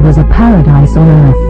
was a paradise on earth.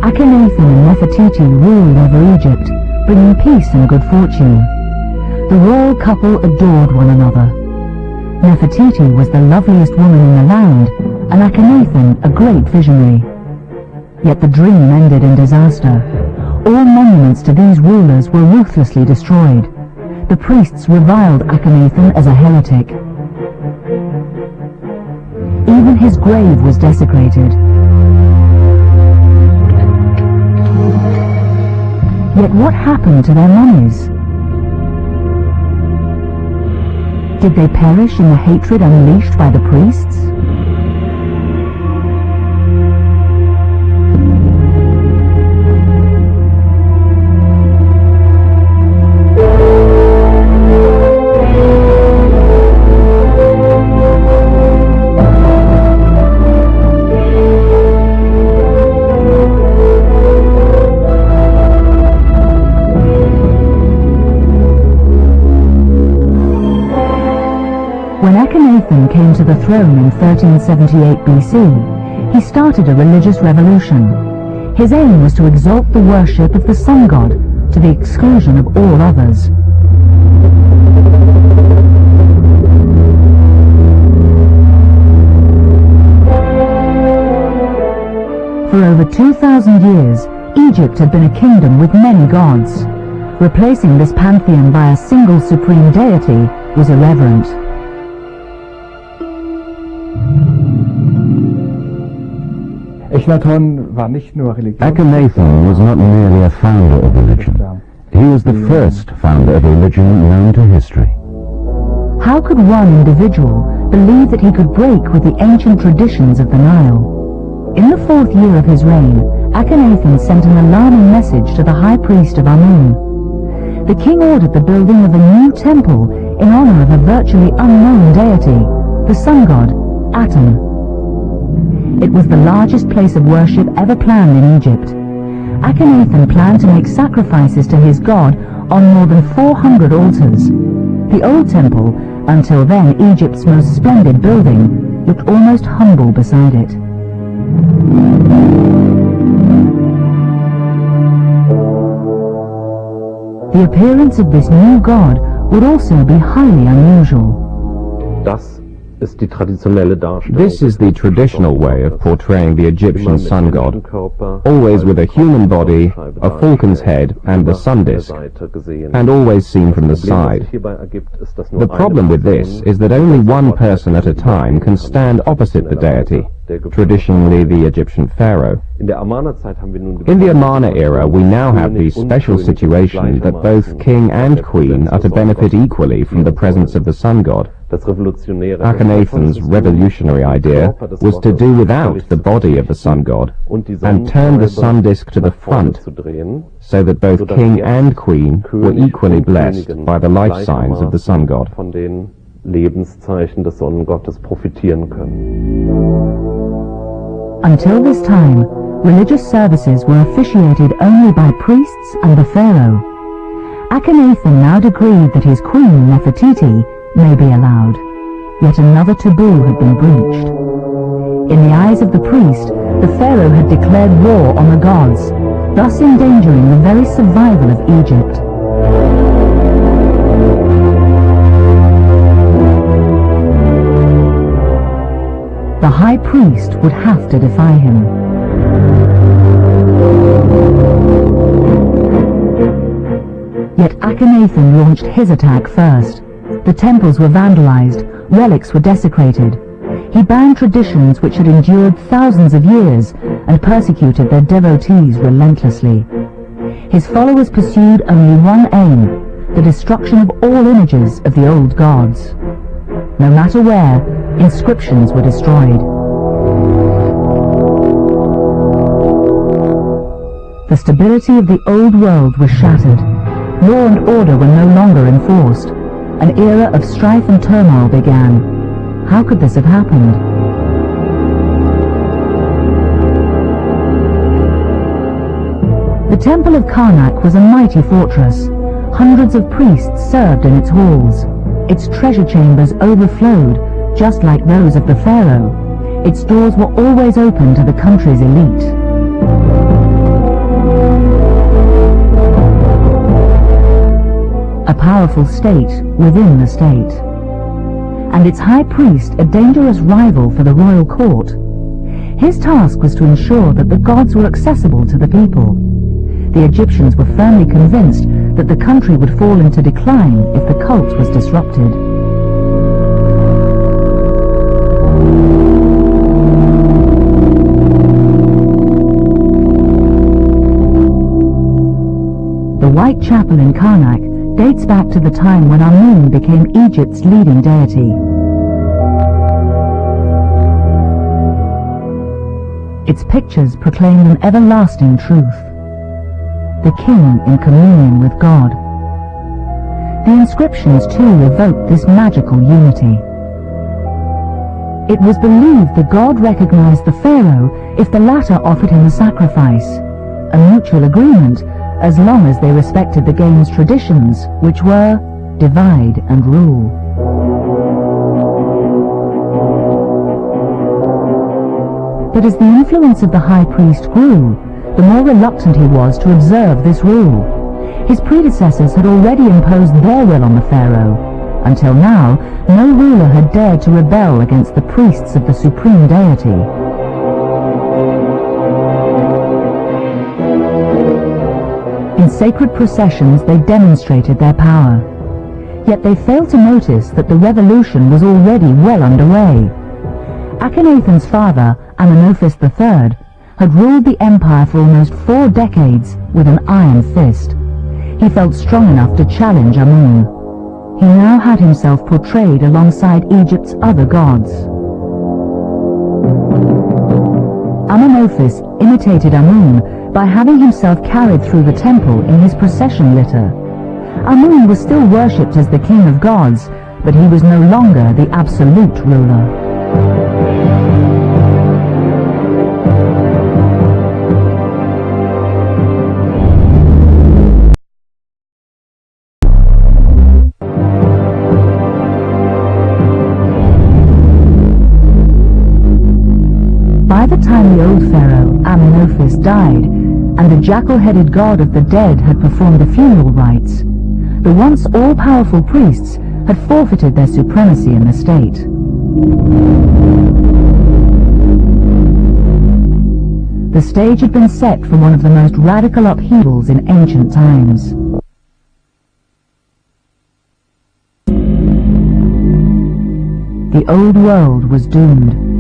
Akhenaten and Nefertiti ruled over Egypt, bringing peace and good fortune. The royal couple adored one another. Nefertiti was the loveliest woman in the land, and Akhenaten a great visionary. Yet the dream ended in disaster. All monuments to these rulers were ruthlessly destroyed. The priests reviled Akhenaten as a heretic. Even his grave was desecrated. Yet what happened to their mummies? Did they perish in the hatred unleashed by the priests? When Akhenaten came to the throne in 1378 BC, he started a religious revolution. His aim was to exalt the worship of the sun god to the exclusion of all others. For over 2,000 years, Egypt had been a kingdom with many gods. Replacing this pantheon by a single supreme deity was irreverent. Akhenaten was not merely a founder of religion. He was the first founder of religion known to history. How could one individual believe that he could break with the ancient traditions of the Nile? In the 4th year of his reign, Akhenaten sent an alarming message to the high priest of Amun. The king ordered the building of a new temple in honor of a virtually unknown deity, the sun god, Atum. It was the largest place of worship ever planned in Egypt. Akhenaten planned to make sacrifices to his god on more than 400 altars. The old temple, until then Egypt's most splendid building, looked almost humble beside it. The appearance of this new god would also be highly unusual. This is the traditional way of portraying the Egyptian sun god, always with a human body, a falcon's head, and the sun disk, and always seen from the side. The problem with this is that only one person at a time can stand opposite the deity, traditionally the Egyptian pharaoh. In the Amarna era, we now have the special situation that both king and queen are to benefit equally from the presence of the sun god. Akhenaten's revolutionary idea was to do without the body of the sun god and turn the sun disk to the front so that both king and queen were equally blessed by the life signs of the sun god. Until this time, religious services were officiated only by priests and the pharaoh. Akhenaten now decreed that his queen, Nefertiti, may be allowed. Yet another taboo had been breached. In the eyes of the priest, the pharaoh had declared war on the gods, thus endangering the very survival of Egypt. The high priest would have to defy him. Yet Akhenaten launched his attack first. The temples were vandalized, relics were desecrated. He banned traditions which had endured thousands of years and persecuted their devotees relentlessly. His followers pursued only one aim, the destruction of all images of the old gods. No matter where, inscriptions were destroyed. The stability of the old world was shattered. Law and order were no longer enforced. An era of strife and turmoil began. How could this have happened? The Temple of Karnak was a mighty fortress. Hundreds of priests served in its halls. Its treasure chambers overflowed, just like those of the pharaoh. Its doors were always open to the country's elite. A powerful state within the state. And its high priest a dangerous rival for the royal court. His task was to ensure that the gods were accessible to the people. The Egyptians were firmly convinced that the country would fall into decline if the cult was disrupted. The White Chapel in Karnak dates back to the time when Amun became Egypt's leading deity. Its pictures proclaim an everlasting truth. The king in communion with God. The inscriptions too evoke this magical unity. It was believed the god recognized the pharaoh if the latter offered him a sacrifice, a mutual agreement as long as they respected the game's traditions, which were divide and rule. But as the influence of the high priest grew, the more reluctant he was to observe this rule. His predecessors had already imposed their will on the pharaoh. Until now, no ruler had dared to rebel against the priests of the supreme deity. In sacred processions they demonstrated their power. Yet they failed to notice that the revolution was already well underway. Akhenaten's father, Amenophis III, had ruled the empire for almost 4 decades with an iron fist. He felt strong enough to challenge Amun. He now had himself portrayed alongside Egypt's other gods. Amenophis imitated Amun by having himself carried through the temple in his procession litter. Amun was still worshipped as the king of gods, but he was no longer the absolute ruler. By the time the old pharaoh, Amenophis, died, and the jackal-headed god of the dead had performed the funeral rites, the once all-powerful priests had forfeited their supremacy in the state. The stage had been set for one of the most radical upheavals in ancient times. The old world was doomed.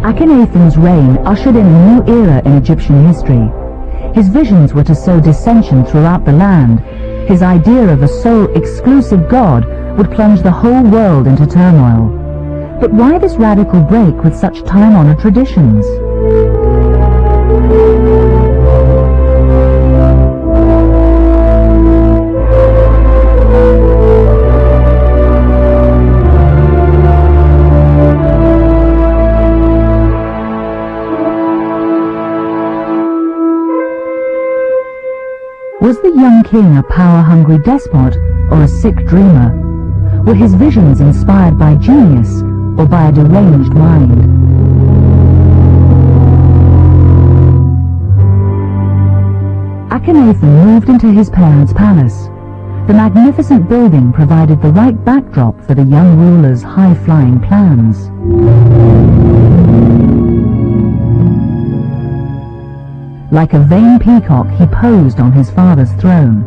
Akhenaten's reign ushered in a new era in Egyptian history. His visions were to sow dissension throughout the land. His idea of a sole exclusive god would plunge the whole world into turmoil. But why this radical break with such time-honored traditions? Was the young king a power-hungry despot or a sick dreamer? Were his visions inspired by genius or by a deranged mind? Akhenaten moved into his parents' palace. The magnificent building provided the right backdrop for the young ruler's high-flying plans. Like a vain peacock, he posed on his father's throne.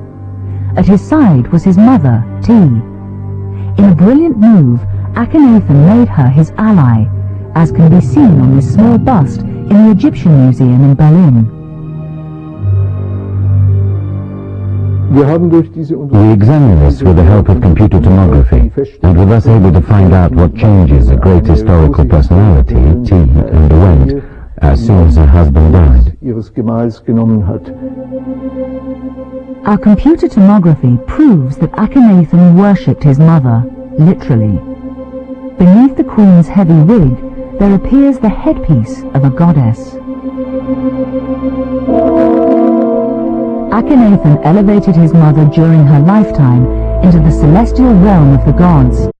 At his side was his mother, Ti. In a brilliant move, Akhenaten made her his ally, as can be seen on this small bust in the Egyptian Museum in Berlin. We examined this with the help of computer tomography, and were thus able to find out what changes a great historical personality, Ti, underwent as soon as her husband died. Our computer tomography proves that Akhenaten worshipped his mother, literally. Beneath the queen's heavy wig, there appears the headpiece of a goddess. Akhenaten elevated his mother during her lifetime into the celestial realm of the gods.